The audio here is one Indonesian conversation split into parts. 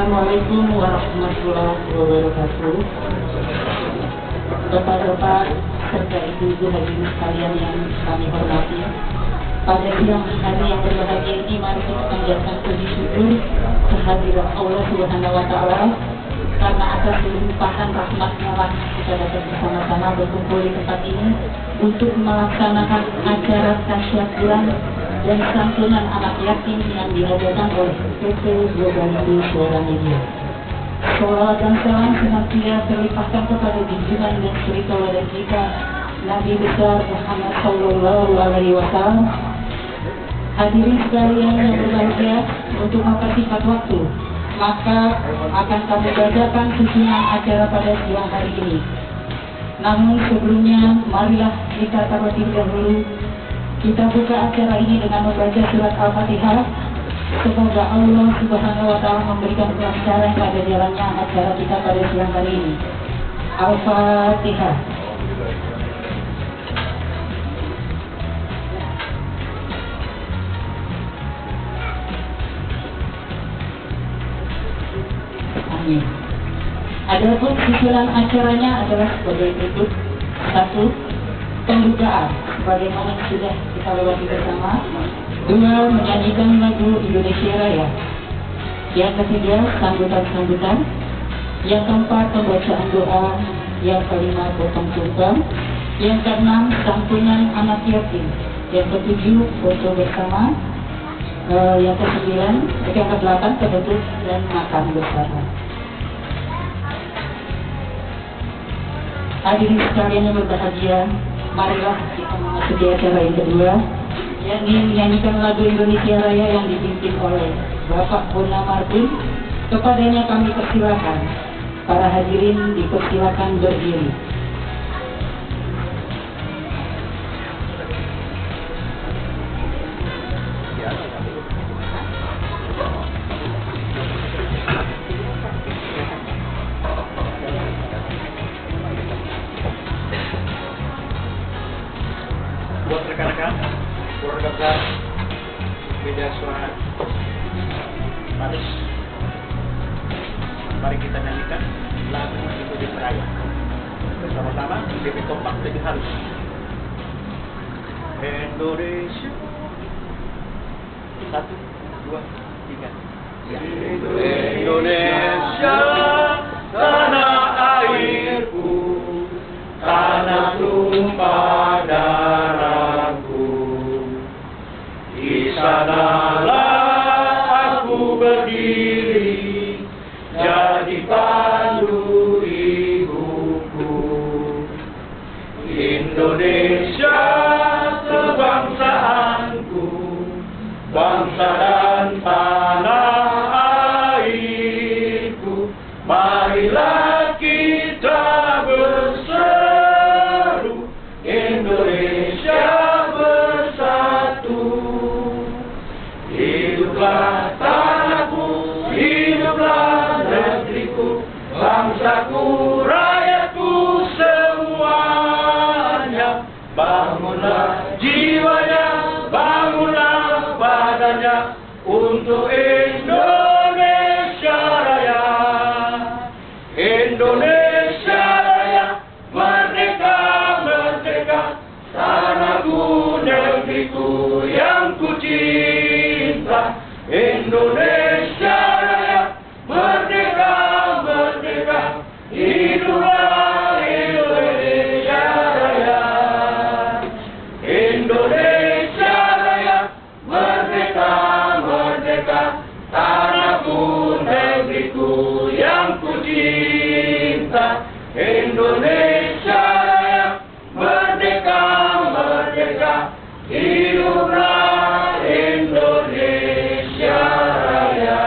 Assalamualaikum warahmatullahi wabarakatuh. Bapak-bapak serta ibu-ibu hadirin sekalian yang kami hormati, pada siang hari yang berbahagia ini mari kita panjatkan puji syukur kehadiran Allah Subhanahu wa Ta'ala, karena atas limpahan rahmatnya lah kita dapat bersama-sama berkumpul di tempat ini untuk melaksanakan acara tasyakuran dan santunan anak yatim yang diadakan oleh PT Global Indo Suara Media. Salawat dan salam senantiasa terlimpahkan kepada junjungan dan suri tauladan kita Nabi besar Muhammad Sallallahu Alaihi Wasallam. Hadirin sekalian yang berbahagia, untuk mempersingkat waktu, maka akan kami bacakan susunan acara pada siang hari ini. Namun sebelumnya, marilah kita terlebih dahulu kita buka acara ini dengan membaca surat Al-Fatihah. Semoga Allah Subhanahu wa Ta'ala memberikan kelancaran pada jalannya acara kita pada siang hari ini. Al-Fatihah. Amin. Adapun susunan acaranya adalah sebagai berikut. 1. Pembukaan sebagaimana sudah kita lewati bersama. 2. Menyanyikan lagu Indonesia Raya. Yang ketiga, sambutan-sambutan. Yang keempat, pembacaan doa. Yang kelima, potong tumpeng. Yang keenam, santunan anak yatim. Yang ketujuh, foto bersama. Yang kesembilan, yang kedelapan, penutup dan makan bersama. Hadirin sekalian yang berbahagia, marilah kita memasuki acara yang kedua, yakni menyanyikan lagu Indonesia Raya yang dipimpin oleh Bapak Bona Marbun. Kepadanya kami persilakan. Para hadirin dipersilakan berdiri. Buat rekan-rekan, keluarga besar, beda suara manis, mari kita nyanyikan lagu Indonesia Raya bersama-sama. Lebih kompak, lebih halus. Indonesia, 1, 2, 3. Indonesia, tanah airku, tanah tumpah darahku, di sanalah aku berdiri, jadi pandu ibuku. Indonesia kebangsaanku, bangsa dan tanah airku, marilah kita berseru, Indonesia bersatu. Hiduplah tanahku, hiduplah negeriku, bangsaku, rakyatku semuanya. Bangunlah jiwanya, bangunlah badannya untuk Indonesia Raya. Indonesia Raya, merdeka, merdeka, tanahku, negeriku yang ku cinta. Indonesia Raya, merdeka, merdeka, hiduplah Indonesia Raya. Indonesia Raya, merdeka, merdeka, tanahku, negeriku yang ku cinta. Indonesia Raya, merdeka, merdeka, hiduplah Indonesia Raya.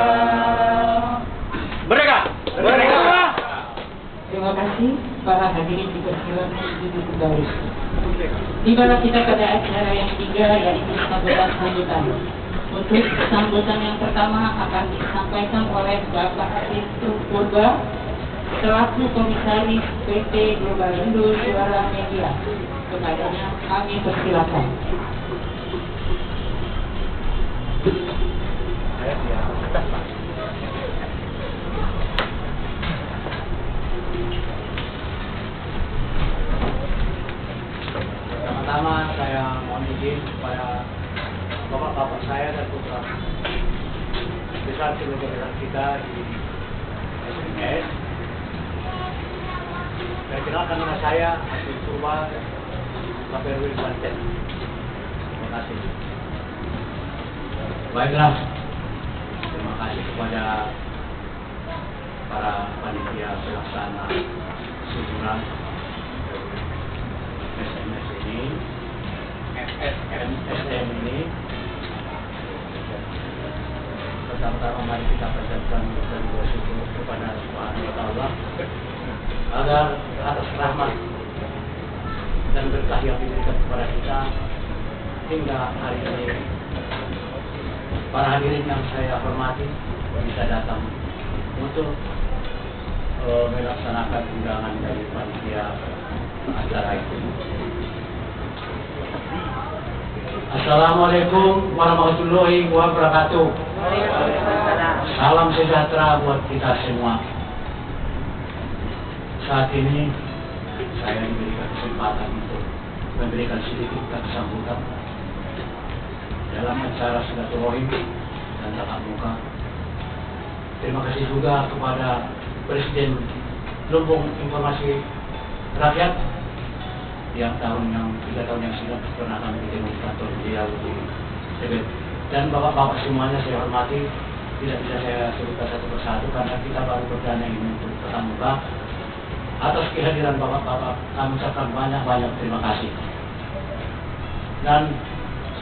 Merdeka! Merdeka! Terima kasih. Para hadirin dipersilakan duduk kembali. Tibalah kita pada acara yang ketiga, yaitu sambutan-sambutan. Untuk sambutan yang pertama akan disampaikan oleh Bapak Arifin Purba selaku Komisaris PT Global Indo Suara Media. Kepadanya kami persilakan. kepada bapak-bapak saya dan putra besar negara kita di SMS. Perkenalkan nama saya Asyik Purba Kaperwil Banten. Terima kasih. Baiklah, terima kasih kepada para panitia pelaksana syukuran SMS ini, SM ini. Pertama-tama mari kita panjatkan dan bersyukur kepada Subhanahu wa Ta'ala agar atas rahmat dan berkah yang diberikan kepada kita hingga hari ini. Para hadirin yang saya hormati bisa datang untuk melaksanakan undangan dari panitia acara itu. Assalamualaikum warahmatullahi wabarakatuh. Salam sejahtera buat kita semua. Saat ini saya diberikan kesempatan untuk memberikan sedikit sambutan dalam acara silaturahim dan tatap muka. Terima kasih juga kepada Presiden Lumbung Informasi Rakyat yang 3 tahun yang sudah pernah kami ketemu di kantor beliau di Tibet. Dan bapak-bapak semuanya saya hormati, tidak bisa saya sebutkan satu persatu karena kita baru perdana ini untuk tatap muka. Atas kehadiran bapak-bapak kami ucapkan banyak-banyak terima kasih. Dan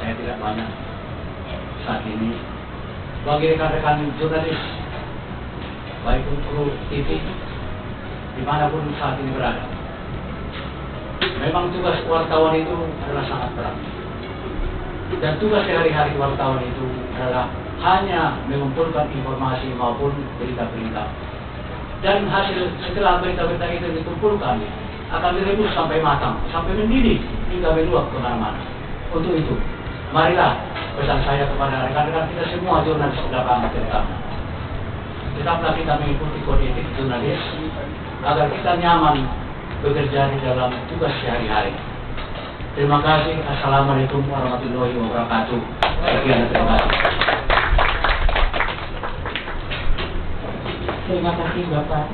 saya tidak banyak saat ini bagi rekan-rekan jurnalis baik untuk TV dimanapun saat ini berada. Memang tugas wartawan itu adalah sangat berat. Dan tugas sehari-hari wartawan itu adalah hanya mengumpulkan informasi maupun berita-berita. Dan hasil setelah berita-berita itu dikumpulkan akan direbus sampai matang, sampai mendidih hingga meluap kemana-mana. Untuk itu, marilah pesan saya kepada rekan-rekan kita semua jurnalis lapangan terutama. Tetaplah kita mengikuti kode etik jurnalis agar kita nyaman bekerja di dalam tugas sehari-hari. Terima kasih. Assalamualaikum warahmatullahi wabarakatuh. Sekian, terima kasih. Terima kasih Bapak.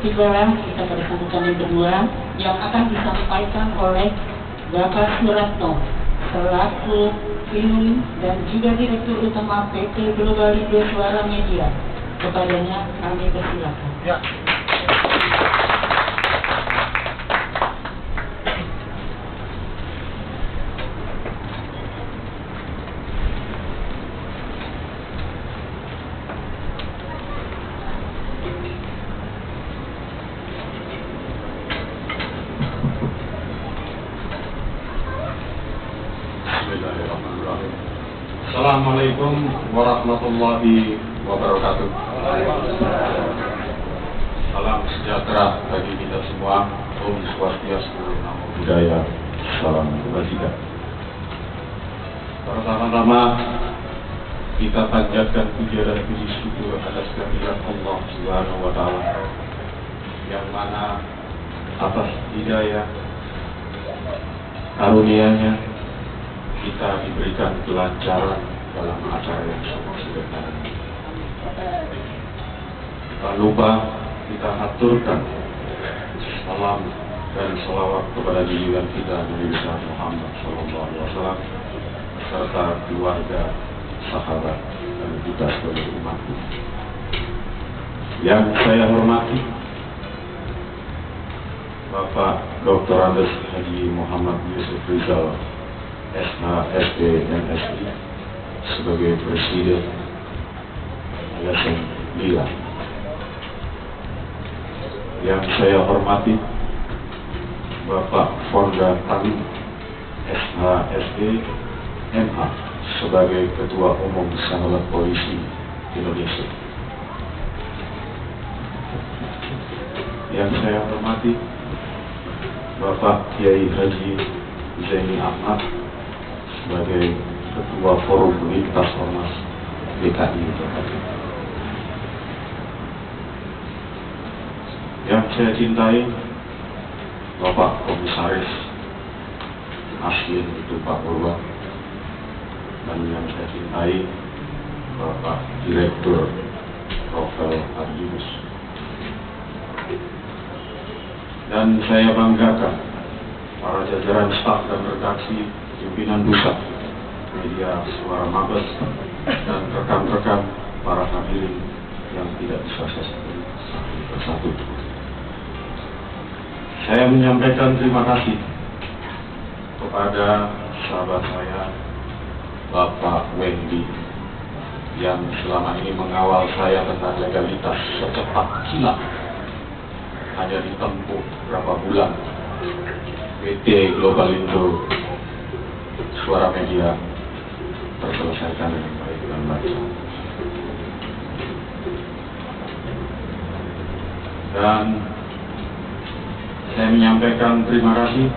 Tibalah kita pada sambutan yang kedua yang akan disampaikan oleh Bapak Suratno selaku Pinun dan juga Direktur Utama PT Global Indo Suara Media. Kepadanya kami persilakan. Ya. Assalamualaikum warahmatullahi wabarakatuh. Salam sejahtera bagi kita semua. Om Swastiastu, Namo Buddhaya, Salam Kebajikan. Pertama-tama kita panjatkan puja dan puji syukur atas kehadirat Allah Subhanahu wa Ta'ala, yang mana atas hidayah karunia-Nya kita diberikan kelancaran dalam acara yang sangat sederhana. Tak lupa kita aturkan salam dan salawat kepada junjungan kita Nabi besar Muhammad SAW serta keluarga, sahabat, dan kita sebagai umat. Yang saya hormati Bapak Dr. Andes Haji Muhammad Yusuf Rizal, SH, SD, dan SI sebagai Presiden LSM Lila. Yang saya hormati Bapak Fonda Talim, SH, SD, MA sebagai Ketua Umum Sahabat Polisi Indonesia. Yang saya hormati Bapak Kiai Haji Zaini Ahmad sebagai Ketua Forum Lintas Ormas DKI Jakarta. Yang saya cintai Bapak Komisaris Asli itu Pak Purwa, dan yang saya cintai Bapak Direktur Novel Ardius. Dan saya banggakan para jajaran staf dan redaksi pimpinan pusat media Suara Mabes dan rekan-rekan para hadirin yang tidak bisa saya sebut satu persatu. Saya menyampaikan terima kasih kepada sahabat saya Bapak Wendy yang selama ini mengawal saya tentang legalitas secepat kilat. Hanya ditempuh berapa bulan PT Global Indo Suara Media terselesaikan dengan baik dan lancar. Dan saya menyampaikan terima kasih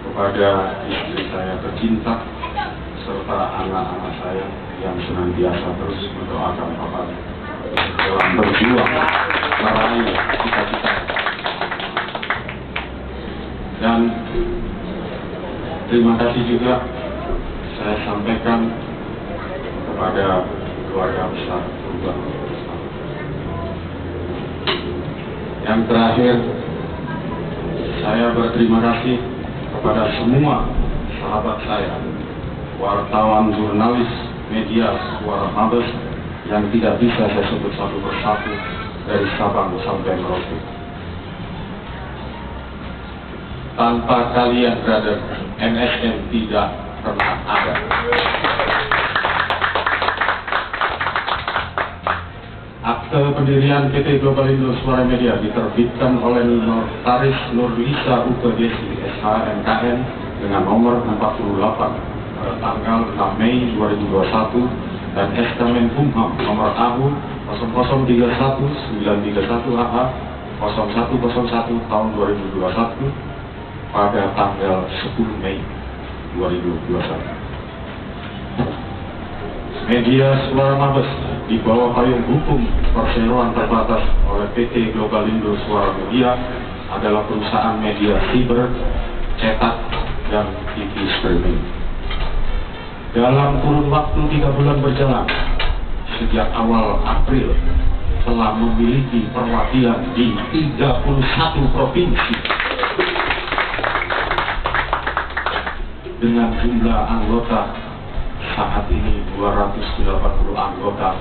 kepada istri saya tercinta serta anak-anak saya yang senantiasa terus mendoakan Bapak dalam berjuang meraih cita-cita. Dan terima kasih juga saya sampaikan kepada keluarga besar Perubahan. Yang terakhir, saya berterima kasih kepada semua sahabat saya, wartawan, jurnalis, media Suara Mabes yang tidak bisa saya sebut satu persatu dari Sabang sampai Merauke. Tanpa kalian, brother, NSM tidak pernah ada. Akte pendirian PT Global Indo Suara Media diterbitkan oleh Notaris Nurlisa Utadesi SHMKN dengan nomor 48 pada tanggal 6 Mei 2021 dan SK Menkumham nomor AU 0031931 AA 0101 tahun 2021 pada tanggal 10 Mei 2021. Media Suara Mabes di bawah payung hukum perseroan terbatas oleh PT Global Indo Suara Media adalah perusahaan media siber, cetak, dan TV streaming. Dalam kurun waktu 3 bulan berjalan, sejak awal April telah memiliki perwakilan di 31 provinsi dengan jumlah anggota saat ini 280 anggota,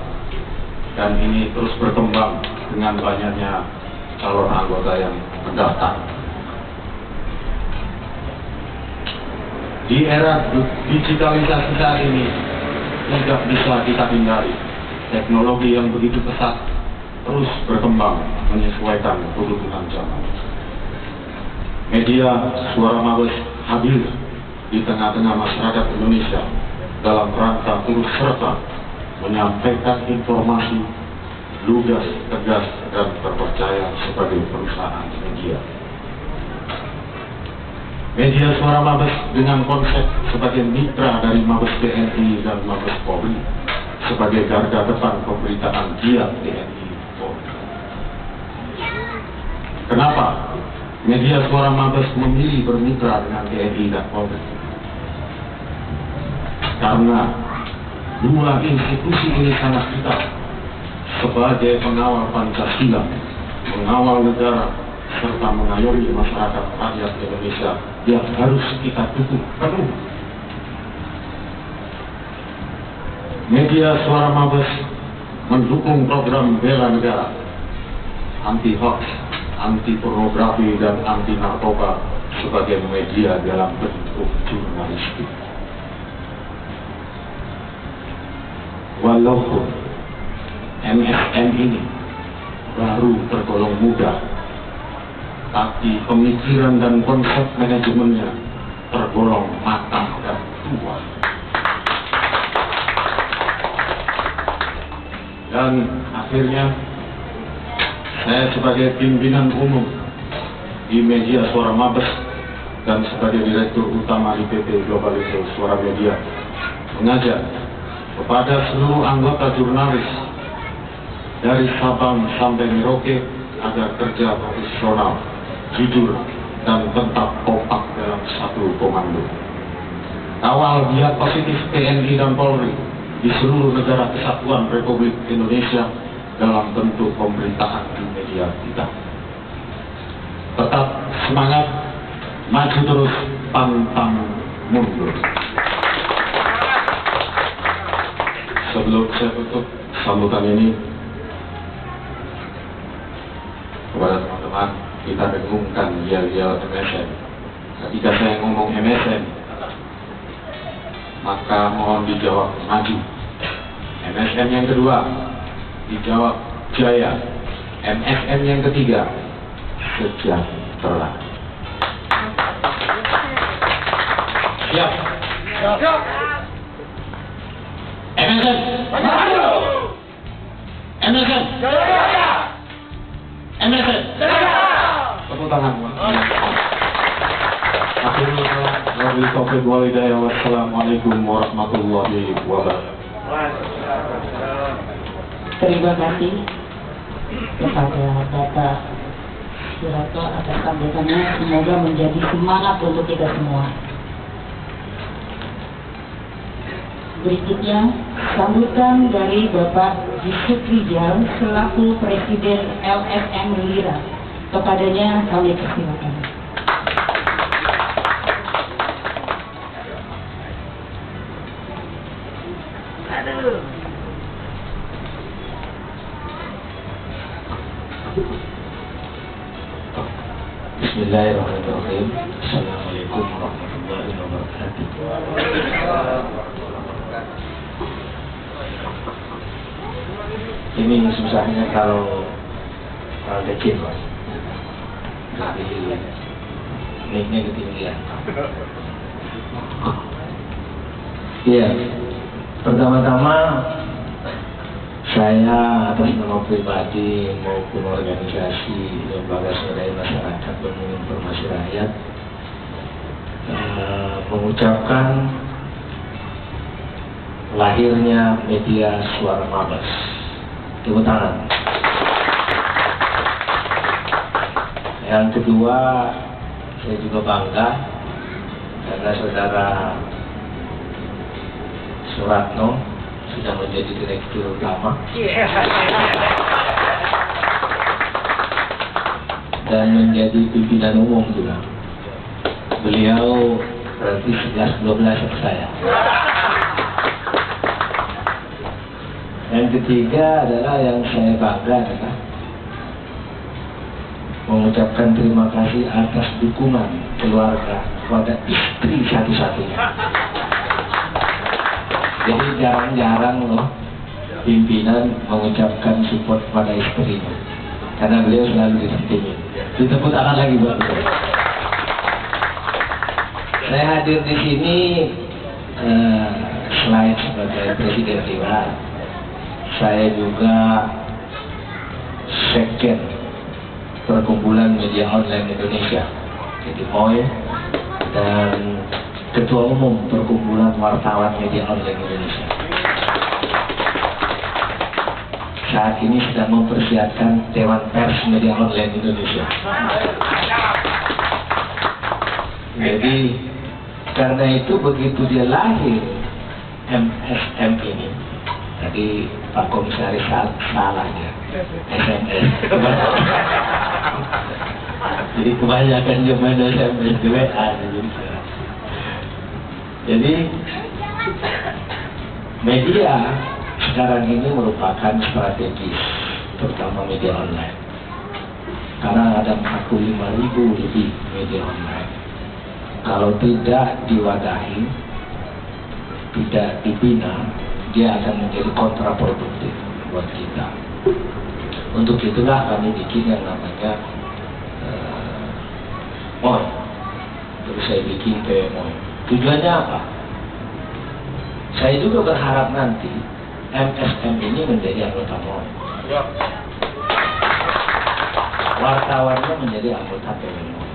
dan ini terus berkembang dengan banyaknya calon anggota yang mendaftar. Di era digitalisasi saat ini tidak bisa kita hindari teknologi yang begitu pesat terus berkembang menyesuaikan kebutuhan zaman. Media Suara Mabes hadir di tengah-tengah masyarakat Indonesia dalam rangka turut serta menyampaikan informasi lugas, tegas, dan terpercaya sebagai perusahaan media. Media Suara Mabes dengan konsep sebagai mitra dari Mabes TNI dan Mabes Polri sebagai garda depan pemberitaan giat TNI Polri. Kenapa Media Suara Mabes memilih bermitra dengan TNI dan Polri? Karena dua institusi ini sangat vital sebagai pengawal Pancasila, mengawal negara, serta mengayomi masyarakat rakyat Indonesia yang harus kita dukung penuh. Media Suara Mabes mendukung program bela negara, anti hoax, anti pornografi, dan anti narkoba sebagai media dalam bentuk jurnalistik. Walaupun MSM ini baru tergolong muda, tapi pemikiran dan konsep manajemennya tergolong matang dan tua. Dan akhirnya saya sebagai pimpinan umum di Media Suara Mabes dan sebagai Direktur Utama di PT Global Indo Suara Media mengajak kepada seluruh anggota jurnalis dari Sabang sampai Merauke agar kerja profesional, jujur, dan tetap kompak dalam satu komando. Kawal jihad positif TNI dan Polri di seluruh negara kesatuan Republik Indonesia dalam bentuk pemerintahan di media kita. Tetap semangat, maju terus, pantang mundur. Sebelum saya tutup sambutan ini, kepada teman-teman, kita dengungkan yel-yel MSN. Ketika saya ngomong MSN, maka mohon dijawab maju. MSN yang kedua dijawab jaya. MSN yang ketiga sejahtera. Siap? Siap. MSN maju. MSN jaya. MSN jaya. Tepuk tangan. Wassalamualaikum warahmatullahi wabarakatuh. Terima kasih kepada Bapak Suratto atas sambutannya. Semoga menjadi semangat untuk kita semua. Berikutnya, sambutan dari Bapak Yusuf Rijal selaku Presiden LSM Lira. Kepadanya kami persilakan. Bismillahirrahmanirrahim. Assalamualaikum warahmatullahi wabarakatuh. Ini susahnya kalau kecil, Mas. Jadi mic-nya ketinggian. Iya. Pertama-tama saya atas nama pribadi maupun organisasi lembaga swadaya masyarakat Pembangunan Informasi Rakyat mengucapkan lahirnya media Suara Mabes. Tepuk tangan. Yang kedua, saya juga bangga karena saudara Suratno sudah menjadi direktur utama dan menjadi pimpinan umum juga. Beliau berarti 11-12 sama saya. Yang ketiga adalah yang saya bangga adalah mengucapkan terima kasih atas dukungan keluarga kepada istri satu-satunya. Jadi jarang-jarang loh pimpinan mengucapkan support pada istrinya, karena beliau selalu disampingin. Ditepuk tangan lagi buat beliau. Saya hadir di sini selain sebagai Presiden Dewan, saya juga Sekjen Perkumpulan Media Online Indonesia, jadi MOI, dan Ketua Umum Perkumpulan Wartawan Media Online Indonesia. Saat ini sedang mempersiapkan Dewan Pers Media Online Indonesia. Jadi karena itu begitu dia lahir MSM ini, tadi Pak Komisaris salah ya, SMS. Jadi kebanyakan dia main SMS di WA. Jadi media sekarang ini merupakan strategis, terutama media online. Karena ada 45.000 lebih media online. Kalau tidak diwadahi, tidak dibina, dia akan menjadi kontraproduktif buat kita. Untuk itulah kami bikin yang namanya MOI. Terus saya bikin PMOI. Tujuannya apa? Saya juga berharap nanti MSM ini menjadi anggota MOI. Wartawannya menjadi anggota PMOI.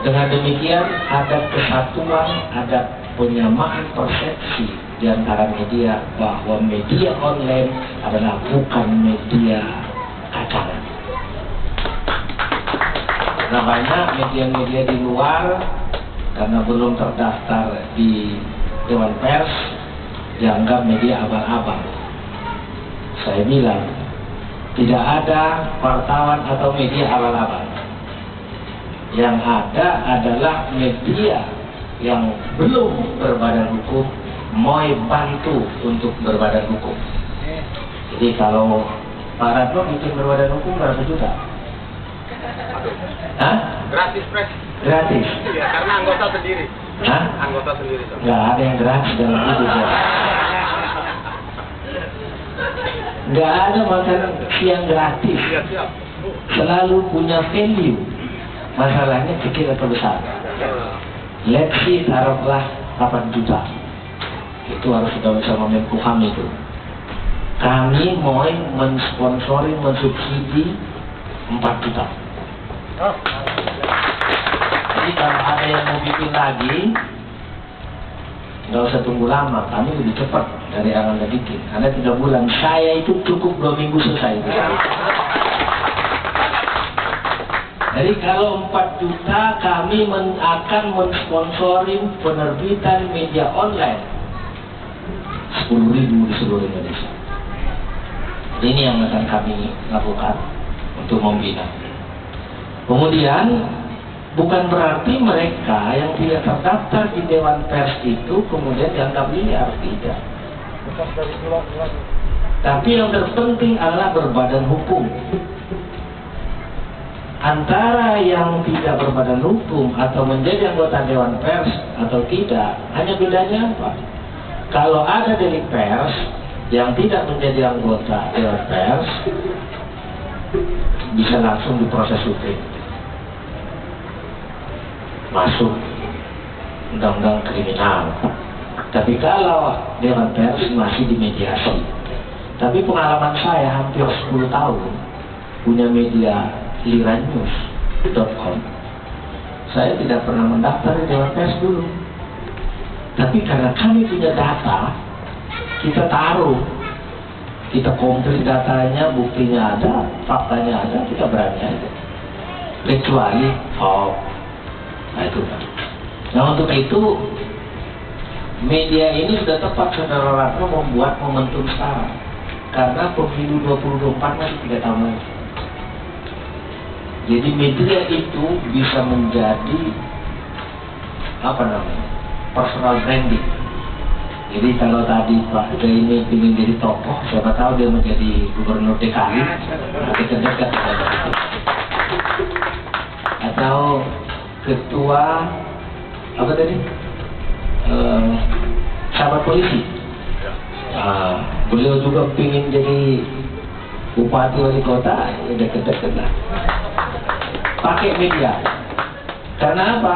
Dengan demikian ada kesatuan, ada penyamaan persepsi di antara media bahwa media online adalah bukan media kacangan. Karena banyak media-media di luar karena belum terdaftar di Dewan Pers dianggap media abal-abal. Saya bilang tidak ada wartawan atau media abal-abal. Yang ada adalah media yang belum berbadan hukum mau bantu untuk berbadan hukum. Jadi kalau Pak Ratno bikin berbadan hukum berapa juta? Hah? Gratis, Pres. Gratis? Iya, karena anggota sendiri. Hah? Anggota sendiri, Sob. Nggak ada yang gratis dalam hidup ya. Nggak ada makanan siang gratis. Iya, siap. Selalu punya value. Masalahnya kecil atau besar. Let's see, taruhlah 8 juta. Itu harus sudah bisa Menkumham itu. Kami mau mensponsori, mensubsidi 4 juta. Jadi kalau ada yang mau bikin lagi, nggak usah tunggu lama, kami lebih cepat dari yang Anda bikin. Anda 3 bulan, saya itu cukup 2 minggu selesai. Jadi kalau 4 juta, kami akan mensponsori penerbitan media online 10.000 di seluruh Indonesia. Ini yang akan kami lakukan untuk membina. Kemudian bukan berarti mereka yang tidak terdaftar di Dewan Pers itu kemudian dianggap liar, tidak. Tapi yang terpenting adalah berbadan hukum. Antara yang tidak berbadan hukum atau menjadi anggota Dewan Pers atau tidak, hanya bedanya apa? Kalau ada delik pers yang tidak menjadi anggota Dewan Pers, bisa langsung diproses hukum, masuk undang-undang kriminal. Tapi kalau Dewan Pers masih dimediasi. Tapi pengalaman saya hampir 10 tahun punya media liranews.com. Saya tidak pernah mendaftar di Dewan Pers dulu. Tapi karena kami punya data, kita taruh, kita komplit datanya, buktinya ada, faktanya ada, kita berani aja. Kecuali nah itu kan. Nah untuk itu media ini sudah tepat Saudara Ratno membuat momentum sekarang, karena pemilu 2024 masih 3 tahun lagi. Jadi media itu bisa menjadi personal branding. Jadi kalau tadi Pak Ida ini ingin jadi tokoh, siapa tahu dia menjadi gubernur DKI, dekat-dekat atau ketua sahabat polisi. Beliau juga ingin jadi bupati wali kota, ya dekat-dekat lah. Pakai media. Karena apa?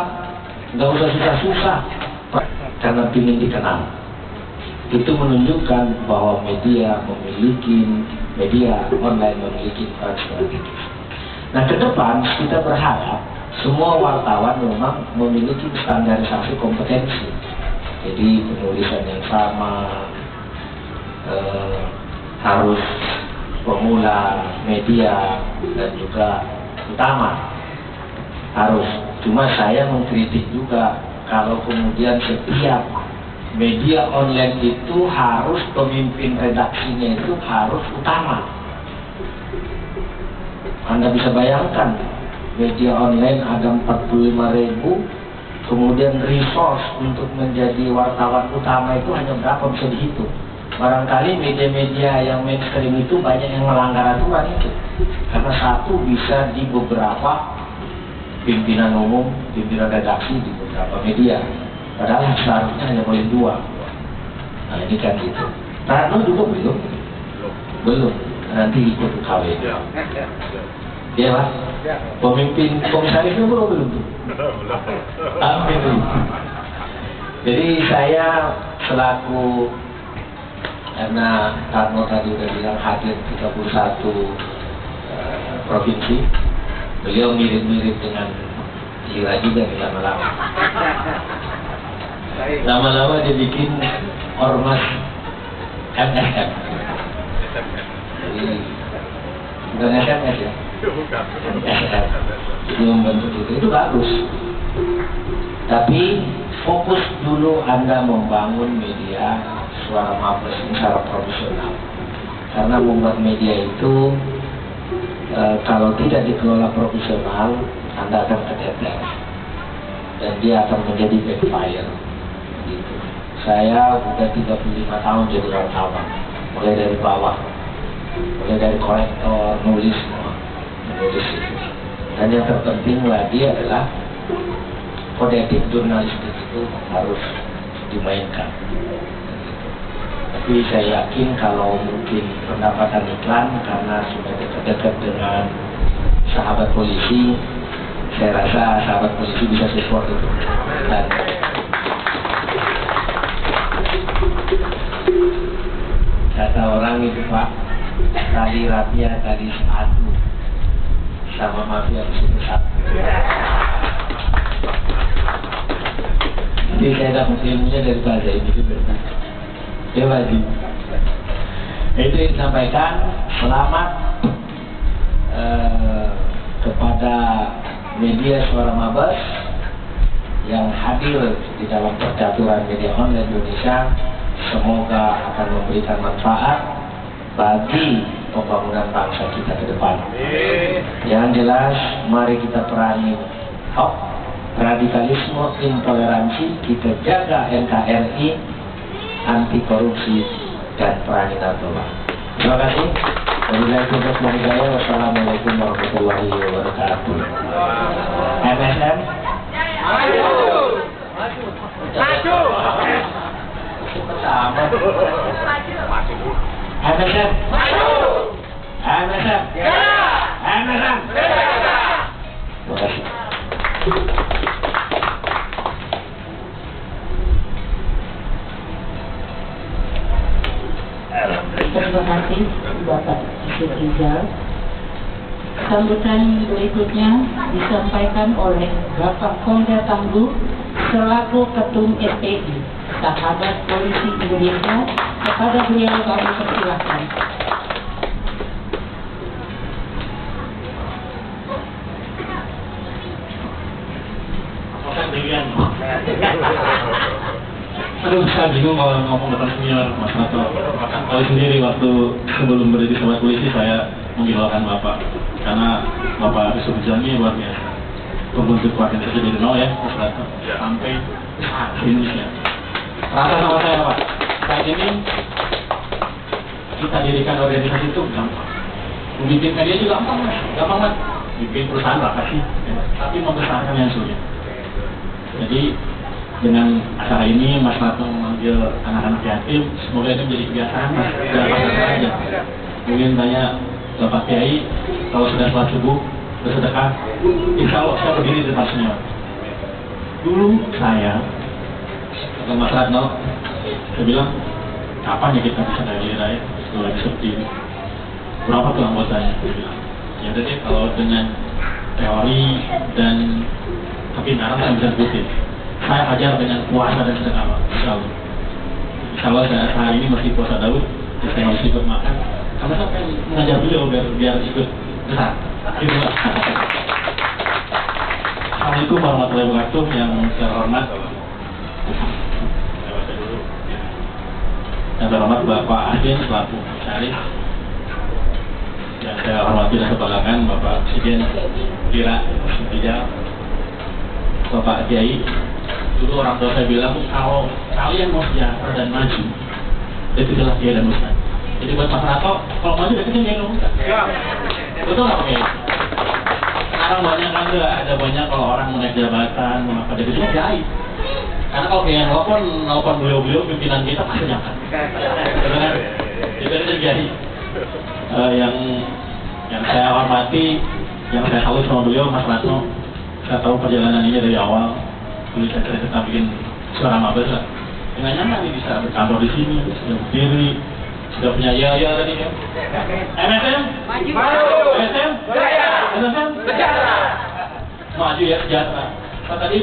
Nggak usah susah-susah. Karena ingin dikenal. Itu menunjukkan bahwa media online memiliki peran strategis. Nah, ke depan kita berharap semua wartawan memang memiliki standarisasi kompetensi. Jadi penulisan yang sama, harus pemula, media, dan juga utama harus. Cuma saya mengkritik juga kalau kemudian setiap media online itu harus pemimpin redaksinya itu harus utama. Anda bisa bayangkan media online ada 45.000, kemudian resource untuk menjadi wartawan utama itu hanya berapa, bisa dihitung. Barangkali media-media yang mainstream itu banyak yang melanggar aturan itu, karena satu bisa di beberapa pimpinan umum, pimpinan redaksi di beberapa media, padahal seharusnya hanya boleh 2. Nah ini kan gitu. Ratno juga belum, nanti ikut KW. Iya Pak? Pemimpin komisarisnya belum tuh. Amin. Jadi saya selaku, karena Ratno tadi udah bilang hadir 31 provinsi, beliau mirip-mirip dengan Lira juga nih lama-lama. Lama-lama dia bikin ormas MSM. Jadi bukan SMS ya. Jadi membentuk itu bagus. Tapi fokus dulu Anda membangun media Suara Mabes ini secara profesional. Karena membuat media itu kalau tidak dikelola profesional, Anda akan keteter dan dia akan menjadi backfire. Gitu. Saya udah 35 tahun jadi wartawan, mulai dari bawah, mulai dari korektor, nulis semua, menulis itu. Dan yang terpenting lagi adalah kode etik jurnalistik itu harus dimainkan. Tapi saya yakin kalau mungkin pendapatan iklan karena sudah dekat-dekat dengan sahabat polisi, saya rasa sahabat polisi bisa support itu. Dan kata orang itu Pak, tali rapia tali sepatu sama mafia di situ satu. Jadi saya dapat ilmunya dari bahasa ini juga. Ya wajib. Itu yang disampaikan. Selamat kepada media Suara Mabes yang hadir di dalam percaturan media online Indonesia. Semoga akan memberikan manfaat bagi pembangunan bangsa kita ke depan. Yang jelas, mari kita perangi radikalisme, intoleransi, kita jaga NKRI, anti korupsi dan perangi narkoba. Terima kasih. Wassalamualaikum warahmatullahi wabarakatuh. MSM. Maju. Maju. Sama. MSM. Maju. MSM. MSM. Terima kasih. Terima kasih Bapak Yusuf Rizal. Sambutan berikutnya disampaikan oleh Bapak Fonda Tangguh selaku Ketum FPI Sahabat Polisi Indonesia. Kepada beliau kami persilahkan. Aduh, saya bingung kalau ngomong depan senior, Mas Nato. Kalau sendiri waktu sebelum berada di Sahabat Polisi, saya mengilakan Bapak. Karena Bapak Yusuf Rizal ini luar biasa. Pembentuk organisasi dari nol ya, Mas Nato. Sampai finishnya. Rasa sama saya, Pak. Saat ini, kita dirikan organisasi itu gampang. Memimpin media juga gampang, Mas. Gampang, Mas. Bikin perusahaan apa sih? Tapi membesarkan yang sulit. Jadi, dengan acara ini Mas Nato memanggil anak-anak yatim, semoga itu menjadi kebiasaan Mas. Jangan pasang aja. Mungkin tanya Bapak Kiai, kalau sudah sholat subuh bersedekah, insya Allah saya berdiri di depan senior. Dulu saya, kata Mas Ratno, saya bilang, kapan ya kita bisa dari rakyat kalau lagi seperti ini? Berapa tuh anggotanya? Saya bilang, ya udah deh kalau dengan teori dan kepintaran saya bisa sebutin. Saya ajar dengan puasa dan sedekah, insya Allah. Insya Allah saya hari ini masih puasa Daud, saya harus ikut makan. Karena saya pengen mengajar beliau biar ikut besar. Gitu lah. Assalamualaikum warahmatullahi wabarakatuh yang saya hormat. Yang terhormat Bapak Asin selaku Syarif. Yang saya hormati dan sebanggakan Bapak Presiden Kira Rijal, Bapak Kiai. Dulu orang tua saya bilang, kalau kalian mau sejahtera dan maju, itu adalah Kiai dan Ustaz. Jadi buat Mas Rato, kalau maju dari kecil Kiai dan Ustaz. Betul nggak Kiai? Sekarang banyak kan tuh, ada banyak kalau orang mau naik jabatan, mau apa dari kecil Kiai. Karena kalau Kiai nelfon beliau-beliau pimpinan kita pasti nyangka. Betul kan? Itu Kiai. Yang saya hormati, yang saya salut sama beliau, Mas Ratno. Saya tahu perjalanan ini dari awal. Dulu saya cerita bikin Suara Mabes lah. Nggak nyangka nih bisa berkantor di sini, sudah berdiri, sudah punya ya tadi ya. MSM? Maju. MSM? Jaya. MSM? Sejahtera. Maju ya, sejahtera. Pak tadi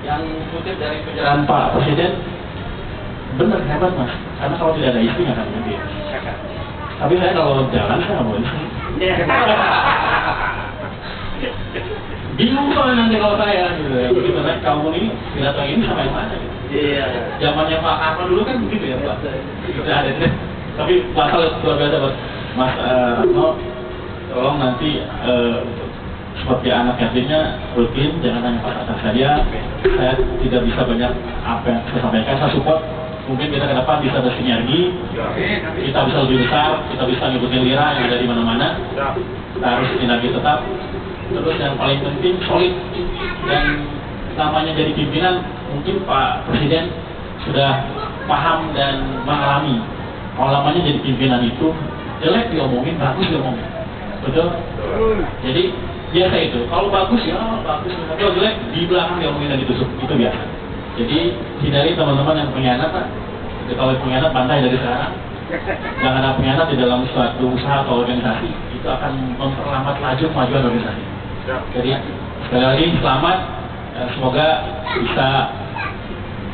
yang kutip dari penjelasan Pak Presiden, benar hebat Mas. Karena kalau tidak ada istri nggak akan mungkin. Tapi saya kalau jalan saya nggak boleh. Bingung soalnya nanti kalau saya gitu ya. Begitu naik kampung ini, pidato ini sampai mana gitu. Iya. Zamannya Pak Ahmad dulu kan begitu ya Pak. Tidak ada. Tapi pasal luar biasa buat Mas Ratno, tolong nanti seperti anak yatimnya rutin, jangan hanya kata saja. Saya tidak bisa banyak apa yang saya sampaikan, saya support. Mungkin kita ke depan bisa bersinergi, kita bisa lebih besar, kita bisa ngikutin lira yang ada di mana-mana. Kita harus sinergi tetap. Terus yang paling penting solid, dan namanya jadi pimpinan, mungkin Pak Presiden sudah paham dan mengalami. Kalau namanya jadi pimpinan itu jelek diomongin, bagus diomongin, betul? Jadi biasa itu. Kalau bagus ya bagus, kalau jelek di belakang diomongin dan ditusuk, itu biasa. Jadi hindari teman-teman yang pengkhianat, Pak. Jadi, kalau pengkhianat bantai dari sekarang. Jangan ada pengkhianat di dalam suatu usaha atau organisasi, itu akan memperlambat laju kemajuan organisasi. Jadi sekali lagi selamat, semoga bisa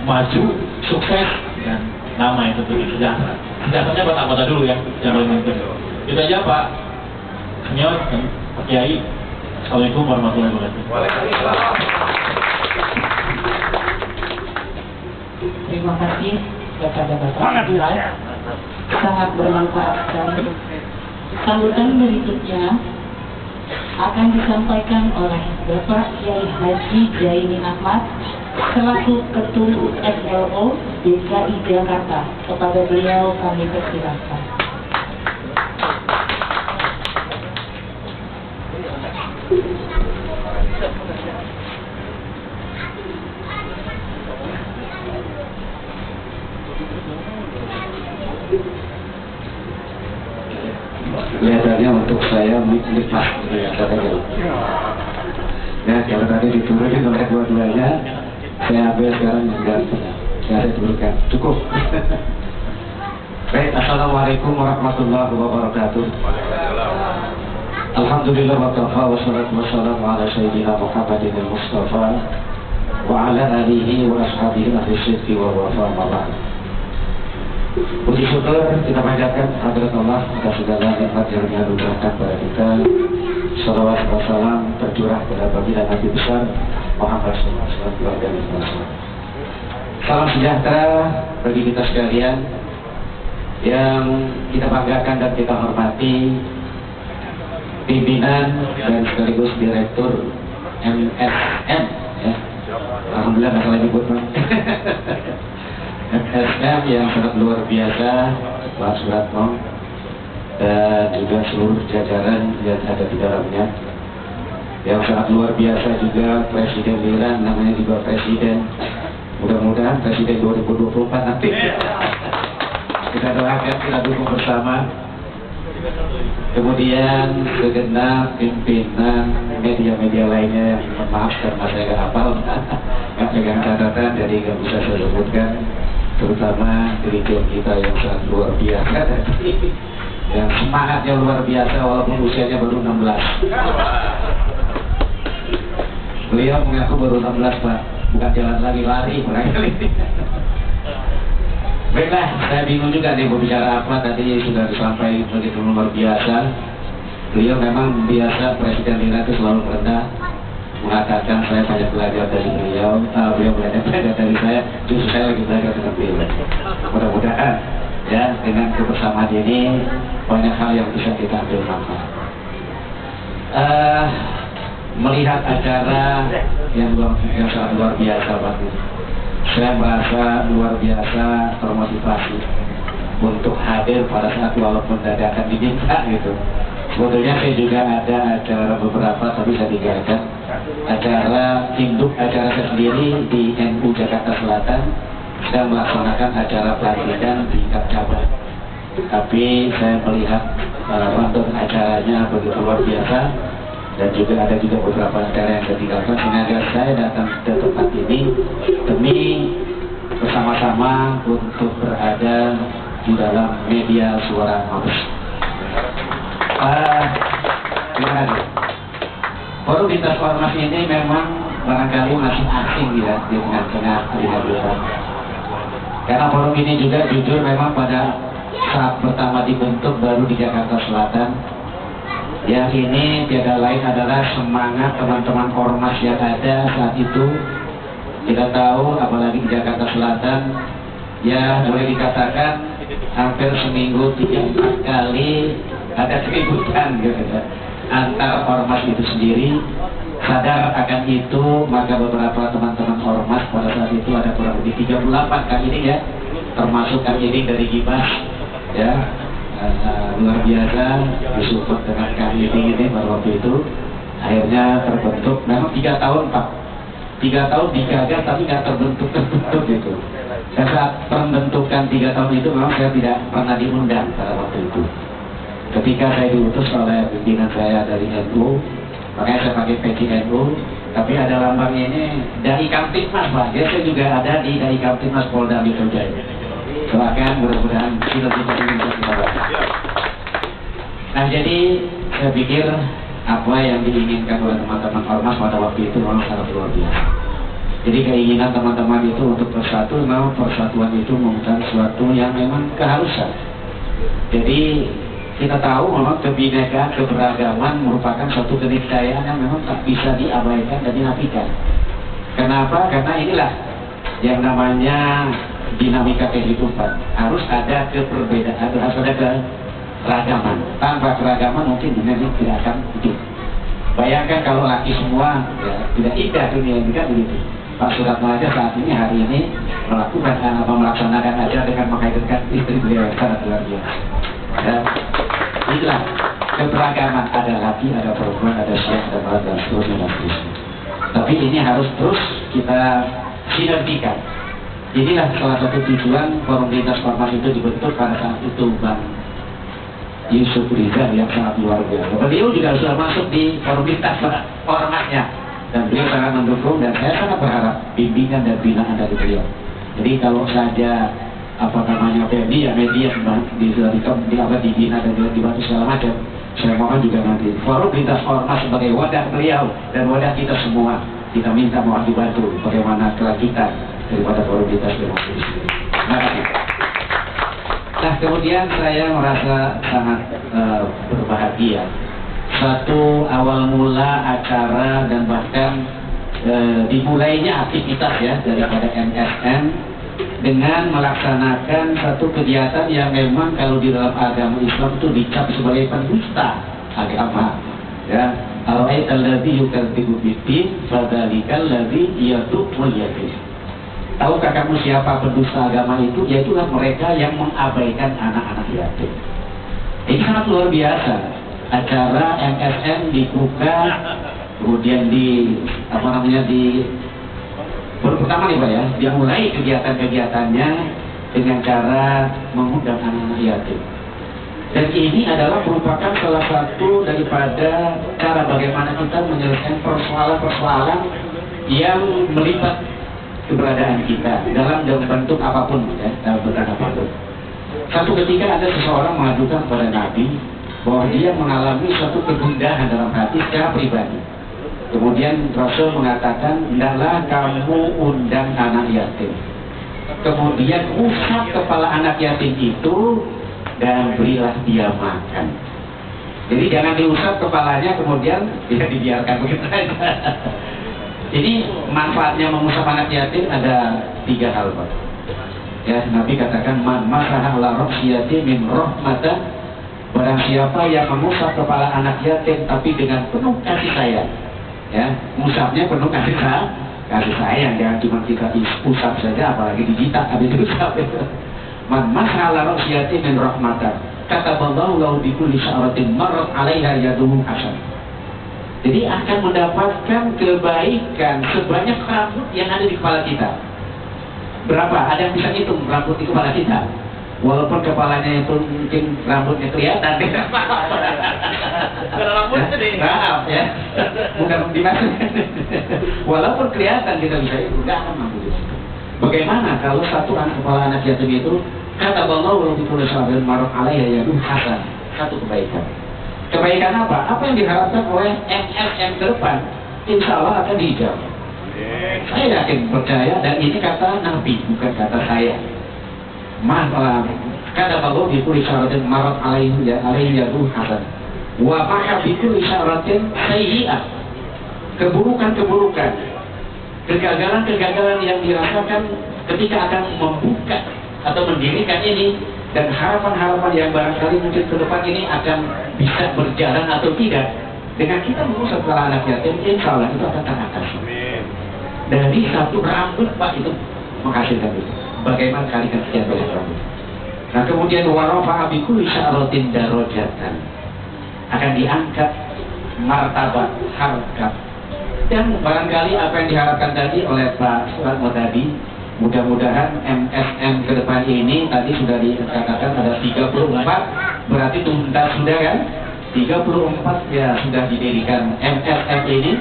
maju, sukses, dan nama yang tentunya sejahtera. Sejahteranya buat anggota dulu ya, yang paling penting. Itu aja Pak Senior dan Pak Kiai. Assalamualaikum warahmatullahi wabarakatuh. Terima kasih kepada Bapak. Sangat bermanfaat sekali. Sambutan berikutnya akan disampaikan oleh Bapak Kiai Haji Jaini Ahmad selaku Ketum SLO DKI Jakarta. Kepada beliau kami persilahkan. Kelihatannya untuk saya nikmat ya katanya. Ya kalau tadi diturunin oleh dua-duanya, saya ambil sekarang yang saya turunkan. Cukup. Baik, assalamualaikum warahmatullahi wabarakatuh. Alhamdulillah wa kafa wa salatu wassalamu ala sayyidina Muhammadin al-Mustafa wa ala alihi wa ashabihi ahli sidqi wa wafa ma'ba'd. Puji syukur kita panjatkan hadirat Allah atas segala nikmat yang dianugerahkan pada kita. Salawat dan salam tercurah pada baginda Nabi besar Muhammad SAW. Salam sejahtera bagi kita sekalian yang kita banggakan dan kita hormati, pimpinan dan sekaligus direktur MSM ya. Alhamdulillah nggak salah nyebut MSM yang sangat luar biasa, Pak Suratno dan juga seluruh jajaran yang ada di dalamnya. Yang sangat luar biasa juga Presiden Lira, namanya juga Presiden. Mudah-mudahan Presiden 2024 nanti. Kita doakan, kita dukung bersama. Kemudian segenap pimpinan media-media lainnya yang maaf karena saya nggak hafal, nggak pegang catatan, jadi nggak bisa saya sebutkan. Terutama dirjen kita yang sangat luar biasa tadi, yang semangatnya luar biasa walaupun usianya baru 16. Beliau mengaku baru 16 Pak, bukan jalan lagi, lari barangkali. Baiklah, saya bingung juga nih mau bicara apa, tadi sudah disampaikan begitu luar biasa. Beliau memang biasa, Presiden Lira itu selalu rendah mengatakan saya banyak belajar dari beliau, beliau belajar dari saya, justru saya lagi belajar dengan beliau. Mudah-mudahan ya dengan kebersamaan ini banyak hal yang bisa kita ambil manfaat. Melihat acara yang sangat luar biasa Pak, saya merasa luar biasa termotivasi untuk hadir pada saat walaupun dadakan diminta gitu. Sebetulnya saya juga ada acara beberapa tapi saya tinggalkan. Acara induk acara saya sendiri di NU Jakarta Selatan sedang melaksanakan acara pelatihan di tingkat cabang. Tapi saya melihat rundown acaranya begitu luar biasa dan juga ada juga beberapa acara yang saya tinggalkan, sehingga saya datang ke tempat ini demi bersama-sama untuk berada di dalam media suara Mabes. Gimana nih? Forum lintas ormas ini memang barangkali masih asing ya di tengah-tengah aliran. Karena forum ini juga jujur memang pada saat pertama dibentuk baru di Jakarta Selatan, Yang ini tiada lain adalah semangat teman-teman ormas yang ada saat itu. Kita tahu apalagi di Jakarta Selatan, ya boleh dikatakan hampir seminggu 3-4 kali ada keributan gitu antar ormas itu sendiri. Sadar akan itu, maka beberapa teman-teman ormas pada saat itu ada kurang lebih 38 kali ini ya, termasuk kali ini dari Gibas ya, luar biasa disupport dengan kali ini pada waktu itu. Akhirnya terbentuk, memang 3 tahun Pak, 3 tahun digagas tapi nggak terbentuk gitu. Dan saat pembentukan 3 tahun itu memang saya tidak pernah diundang pada waktu itu. Ketika saya diutus oleh pimpinan saya dari NU, makanya saya pakai peci NU, tapi ada lambangnya ini dari Kamtibmas Pak. Ya, saya juga ada di dari Kamtibmas Polda Metro Jaya. Doakan mudah-mudahan kita bisa kita baca. Nah, jadi saya pikir apa yang diinginkan oleh teman-teman ormas pada waktu itu memang sangat luar biasa. Jadi keinginan teman-teman itu untuk bersatu, memang persatuan itu bukan sesuatu yang memang keharusan. Jadi kita tahu memang kebinekaan, keberagaman merupakan suatu keniscayaan yang memang tak bisa diabaikan dan dinafikan. Kenapa? Karena inilah yang namanya dinamika kehidupan. Harus ada keperbedaan, harus ada keragaman. Tanpa keragaman mungkin dunia ini tidak akan hidup. Bayangkan kalau laki semua, ya, tidak indah dunia ini kan begitu. Pak Suratno aja saat ini hari ini melaksanakan aja dengan menghadirkan istri beliau yang sangat luar biasa. Ya, inilah keberagaman, ada laki, ada perempuan, ada siang, ada malam, dan seterusnya dan seterusnya. Tapi ini harus terus kita sinergikan. Inilah salah satu tujuan forum lintas ormas itu dibentuk pada saat itu Bang Yusuf Rizal yang sangat luar biasa. Beliau juga sudah masuk di forum lintas ormasnya dan beliau sangat mendukung, dan saya sangat berharap bimbingan dan binaan dari beliau. Jadi kalau saja apa namanya media dibina dan dibantu segala macam, saya mohon juga nanti forum lintas ormas sebagai wadah beliau dan wadah kita semua, kita minta mohon dibantu bagaimana kelanjutan daripada forum lintas demokrasi. Terima kasih. Nah, kemudian saya merasa sangat berbahagia. Satu awal mula acara dan bahkan dimulainya aktivitas ya daripada MSN dengan melaksanakan satu kegiatan yang memang kalau di dalam agama Islam itu dicap sebagai pendusta agama. Ya, al-aital ladzi yukadzibu bid-din fadzalikal ladzi yadhumul yatim. Tahukah kamu siapa pendusta agama itu? Yaitulah mereka yang mengabaikan anak-anak yatim. Ini sangat luar biasa. Acara MSN dibuka, kemudian pertama nih Pak ya, dia mulai kegiatan-kegiatannya dengan cara mengundang anak-anak yatim. Dan ini adalah merupakan salah satu daripada cara bagaimana kita menyelesaikan persoalan-persoalan yang melibat keberadaan kita dalam bentuk apapun ya, dalam bentuk apapun. Satu ketika ada seseorang mengadukan kepada Nabi bahwa dia mengalami suatu kegundahan dalam hati secara pribadi. Kemudian Rasul mengatakan, hendaklah kamu undang anak yatim. Kemudian usap kepala anak yatim itu dan berilah dia makan. Jadi jangan diusap kepalanya kemudian tidak dibiarkan begitu saja. Jadi manfaatnya mengusap anak yatim ada 3 hal Pak. Ya, Nabi katakan man masaha ala ra'siyati min rahmatan. Barang siapa yang mengusap kepala anak yatim tapi dengan penuh kasih sayang. Ya, musapnya penuh kasih sayang, jangan cuma kita usap saja apalagi dijitak habis diusap. Man masaha ala ra'siyati min rahmatan. Kataballahu lahu bi kulli sya'ratin marrat 'alaiha yaduhu hasan. Jadi akan mendapatkan kebaikan sebanyak rambut yang ada di kepala kita. Berapa? Ada yang bisa hitung rambut di kepala kita? Walaupun kepalanya itu mungkin rambutnya kelihatan. Karena rambutnya deh. Maaf ya. Bukan dimaksud. Walaupun kelihatan kita bisa hitung, nggak akan mampu. Bagaimana kalau satu anak kepala anak yatim itu kata Allah walau ditulis sahabat maruf alaihi yadu hasan, satu kebaikan. Kebaikan apa? Apa yang diharapkan oleh MSN ke depan? Insya Allah akan dijawab. Saya yakin percaya, dan ini kata Nabi, bukan kata saya. Maaf, kata Allah ditulis sahabat maruf alaihi yadu hasan. Wa maha bikulli syarratin sayyi'ah. Keburukan-keburukan, kegagalan-kegagalan yang dirasakan ketika akan membuka atau mendirikan ini, dan harapan-harapan yang barangkali mungkin ke depan ini akan bisa berjalan atau tidak. Dengan kita mengusap para anak yatim, insya Allah itu akan teratasi. Dari satu rambut Pak itu menghasilkan itu. Bagaimana kalikan sekian banyak rambut. Nah kemudian warafa'a bikulli sya'ratin darajatan, akan diangkat martabat, harkat. Dan barangkali apa yang diharapkan tadi oleh Pak Suratmo tadi, mudah-mudahan MSM ke depan ini tadi sudah dikatakan ada 34, berarti tuntas sudah kan? 34 ya sudah didirikan MSM ini.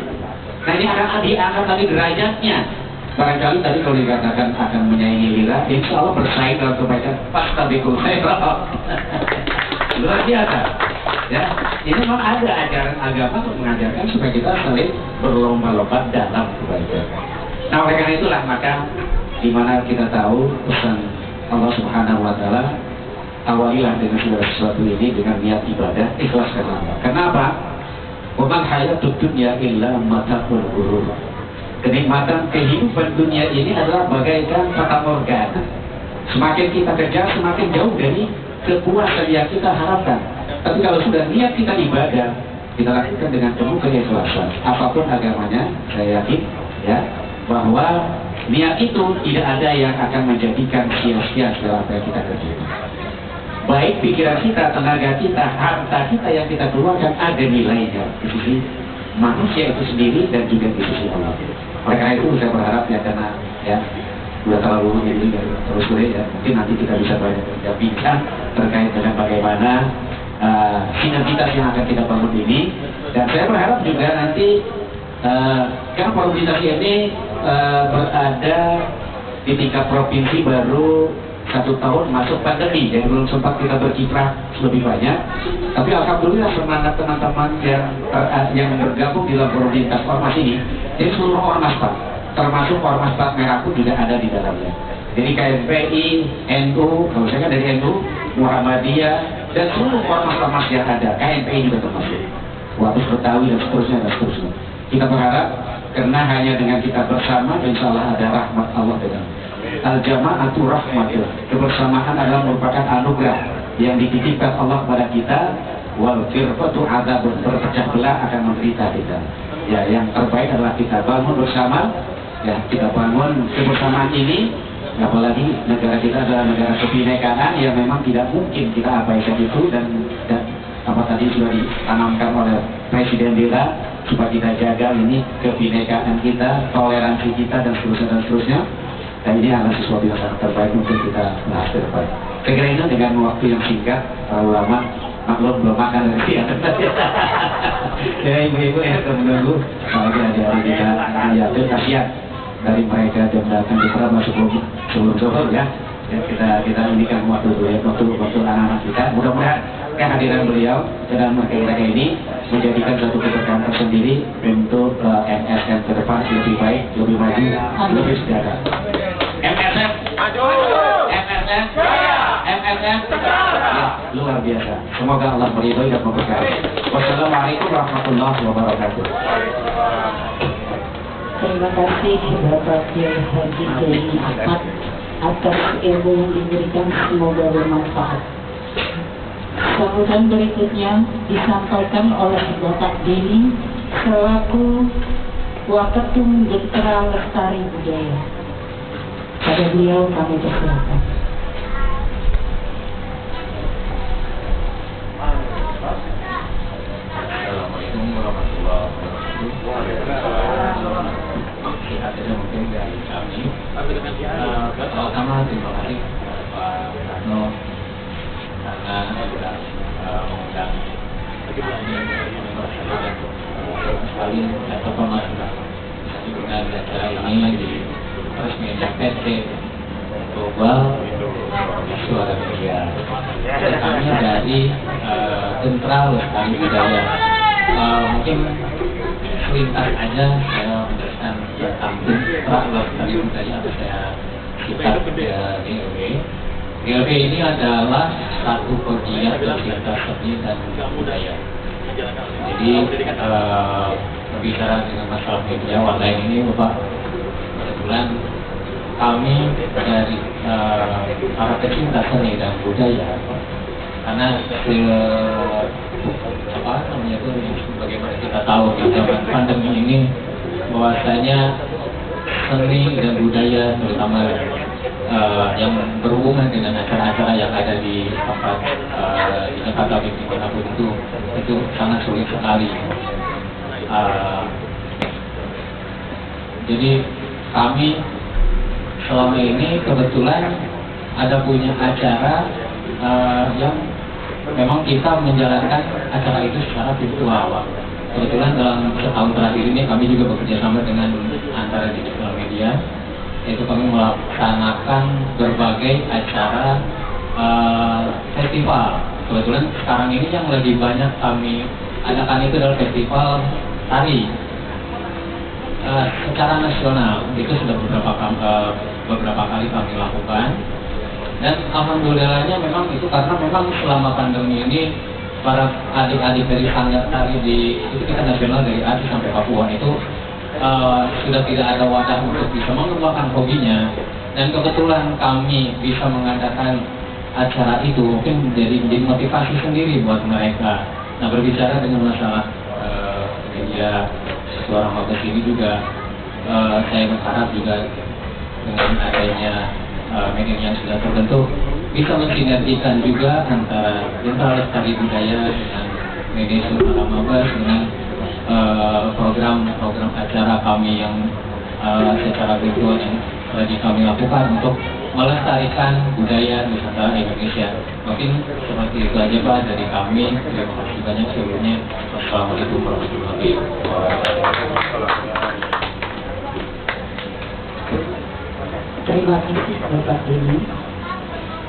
Nah ini akan diangkat tadi derajatnya. Barangkali tadi kalau dikatakan akan menyaingi lira, insya Allah bersaing dalam kebaikan fastabikul khairat. Luar biasa. Ya, ini memang ada ajaran agama untuk mengajarkan supaya kita saling berlomba-lomba dalam kebaikan. Nah oleh karena itulah maka dimana kita tahu pesan Allah Subhanahu Wa Taala, awalilah dengan segala sesuatu ini dengan niat ibadah, ikhlas karena Allah. Kenapa? Waman hayatud dunya illa mata'ul ghurur. Kenikmatan kehidupan dunia ini adalah bagaikan fata morgana. Semakin kita kejar, semakin jauh dari kepuasan yang kita harapkan. Tapi kalau sudah niat kita ibadah, kita lakukan dengan penuh keikhlasan. Apapun agamanya, saya yakin ya bahwa niat itu tidak ada yang akan menjadikan sia-sia segala apa yang kita kerjakan. Baik pikiran kita, tenaga kita, harta kita yang kita keluarkan ada nilainya di sisi manusia itu sendiri dan juga di sisi Allah. Oleh karena itu saya berharap ya, karena ya sudah terlalu ini terus ya, mungkin nanti kita bisa banyak bincang terkait dengan bagaimana sinergitas yang akan kita bangun ini. Dan saya berharap juga nanti karena provinsi ini berada di tingkat provinsi baru 1 tahun masuk pandemi, jadi belum sempat kita berkiprah lebih banyak. Tapi alhamdulillah semangat teman-teman yang bergabung di dalam komunitas ormas ini, jadi seluruh ormas Pak, termasuk ormas Plat Merah pun juga ada di dalamnya. Jadi KSPI, NU, kalau saya kan dari NU, Muhammadiyah, dan seluruh ormas-ormas yang ada, KNPI juga termasuk, Wabus Betawi dan seterusnya dan seterusnya. Kita berharap karena hanya dengan kita bersama, insya Allah ada rahmat Allah dengan al-jama'atu rahmatullah. Kebersamaan adalah merupakan anugerah yang dititipkan Allah kepada kita. Wal firqatu adzabun, berpecah belah akan menderita kita. Ya, yang terbaik adalah kita bangun bersama. Ya, kita bangun kebersamaan ini. Apalagi negara kita adalah negara kebinekaan yang memang tidak mungkin kita abaikan itu, dan apa tadi sudah ditanamkan oleh Presiden kita supaya kita jaga ini kebinekaan kita, toleransi kita dan seterusnya. Dan ini adalah sesuatu yang sangat terbaik untuk kita bahas ke depan. Saya kira itu dengan waktu yang singkat, terlalu lama, maklum belum makan dari siang. Ya ibu-ibu ya menunggu, apalagi adik-adik kita ya kasihan dari mereka yang datang di Prama sebelum zuhur ya. Kita indikan waktu dulu ya, waktu anak-anak kita. Mudah-mudahan kehadiran beliau dalam mereka ini menjadikan satu keberkahan tersendiri untuk MSM ke depan lebih baik, lebih maju, lebih sejahtera. MSM maju, MSM MSM ya, luar biasa. Semoga Allah meridhoi dan memberkahi. Wassalamualaikum warahmatullahi wabarakatuh. Terima kasih Bapak Kiai Haji Kiai Ahmad atas ilmu yang diberikan, semoga bermanfaat. Sambutan berikutnya disampaikan oleh Bapak Dini selaku Waketum Gentra Lestari Budaya. Pada beliau kami persilakan. Assalamualaikum warahmatullahi wabarakatuh. Ada mungkin dari kami. Pertama terima kasih Pak Rano karena sudah mengundang sekali atau pemasukan dengan acara ini di resminya PT Global Suara Media. Kami dari Sentral Lestari Budaya. Mungkin selintas aja saya menjelaskan tentang Sentral Lestari Budaya atau saya singkat GLB. GLB ini adalah satu pegiat kegiatan seni dan budaya Jadi berbicara dengan masalah media online ini, Bapak, kebetulan kami dari para pecinta seni dan budaya, karena bagaimana kita tahu di zaman pandemi ini bahwasanya seni dan budaya terutama yang berhubungan dengan acara-acara yang ada di tempat di Jakarta dimanapun itu sangat sulit sekali. Jadi kami selama ini kebetulan ada punya acara yang memang kita menjalankan acara itu secara virtual. Kebetulan dalam setahun terakhir ini kami juga bekerja sama dengan antara digital media, yaitu kami melaksanakan berbagai acara festival. Kebetulan sekarang ini yang lebih banyak kami adakan itu adalah festival tari secara nasional. Itu sudah beberapa kali kami lakukan, dan alhamdulillahnya memang itu karena memang selama pandemi ini para adik-adik dari sanggar tari itu kita nasional dari Aceh sampai Papua itu sudah tidak ada wadah untuk bisa mengembangkan hobinya, dan kebetulan kami bisa mengadakan acara itu mungkin menjadi motivasi sendiri buat mereka. Nah, berbicara dengan masalah media Suara Mabes ini juga saya berharap juga dengan adanya media yang sudah terbentuk bisa mensinergikan juga antara Sentra Lestari Budaya dengan media Suara Mabes dengan program-program acara kami yang secara virtual yang lagi kami lakukan untuk melestarikan budaya Nusantara Indonesia. Mungkin seperti itu aja Pak dari kami. Terima kasih banyak sebelumnya. Wassalamualaikum warahmatullahi wabarakatuh. Terima kasih Bapak Dini.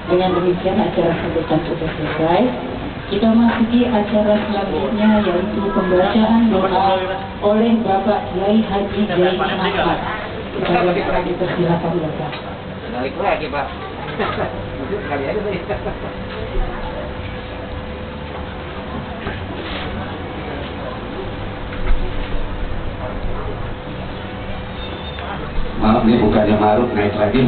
Dengan demikian acara sambutan sudah selesai. Kita masuki acara selanjutnya, yaitu pembacaan doa oleh Bapak Kiai Haji Zaini Ahmad. Kita dipersilakan Bapak. Balik lagi Pak. Kali aja tadi. Maaf nih bukannya marut naik lagi.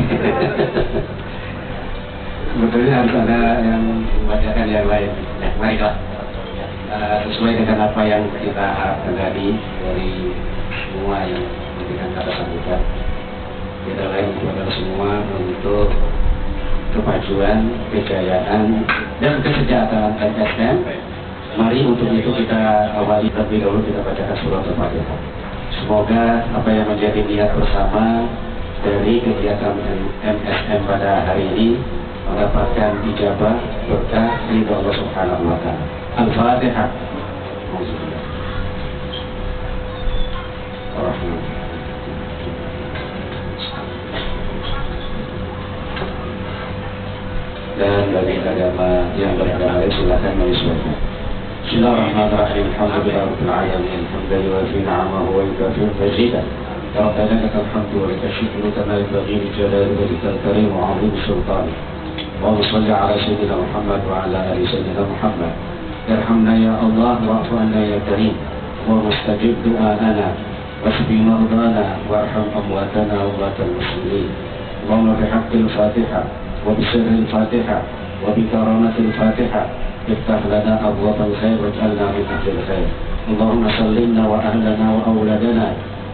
Sebetulnya harus ada yang membacakan yang lain. Ya, marilah. Sesuai dengan apa yang kita harapkan dari semua yang memberikan kata sambutan. Kita lain kepada semua untuk kemajuan, kejayaan, dan kesejahteraan MSM. Mari untuk itu kita awali terlebih dahulu, kita bacakan surah Al-Fatihah. Semoga apa yang menjadi niat bersama dari kegiatan MSM pada hari ini mendapatkan ijabah berkah ridho Allah Subhanahu wa Ta'ala. Al-Fatihah. Dan bagi agama yang beragama lain silakan menyesuaikan. Bismillahirrahmanirrahim. Alhamdulillahirabbil alamin. Hamdan yuwafi ni'amahu wa yukafi'u mazidah. Rabbana lakal hamdu wa lakal syukru kama yanbaghi li jalali wajhikal karim wa 'azimi sultanik. Allahumma shalli 'ala sayyidina Muhammad wa 'ala ali sayyidina Muhammad. Irhamna ya Allah wa'fu 'anna ya Karim. Wa mustajib du'ana wasbi mardana warham amwatana wa amwatal muslimin. Allahumma bihaqqil Fatihah وبسر الفاتحة وبكرامة الفاتحة افتح لنا أبواب الخير واجعلنا من أهل الخير. اللهم سلمنا وأهلنا وأولادنا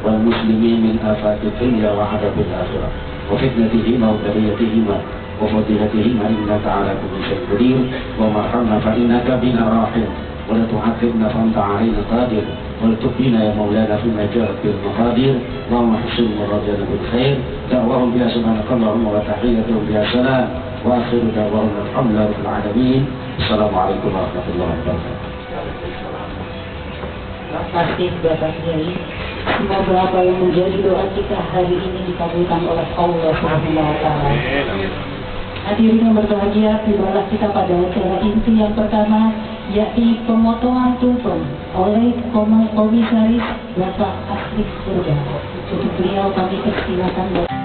والمسلمين من آفات الدنيا وعذاب الآخرة وفتنتهما وبليتهما وفضيلتهما إنك على كل شيء قدير. وارحمنا فإنك بنا راحم ولا تعذبنا فأنت علينا قادر ولتبقينا يا مولانا فيما جرت بالمقادير. اللهم احسن مرادنا بالخير. دعواهم بها سبحانك اللهم وتحيتهم بها سلام واخر دعواهم الحمد لله رب العالمين. السلام عليكم ورحمة الله وبركاته. Terima kasih Bapak Kiai. Semoga apa yang menjadi doa kita hari ini dikabulkan oleh Allah Subhanahu wa Ta'ala. Hadirin yang berbahagia, tibalah kita pada acara inti yang pertama, yakni pemotongan tumpeng oleh Komisaris Bapak Asri Surga. Untuk beliau kami persilakan.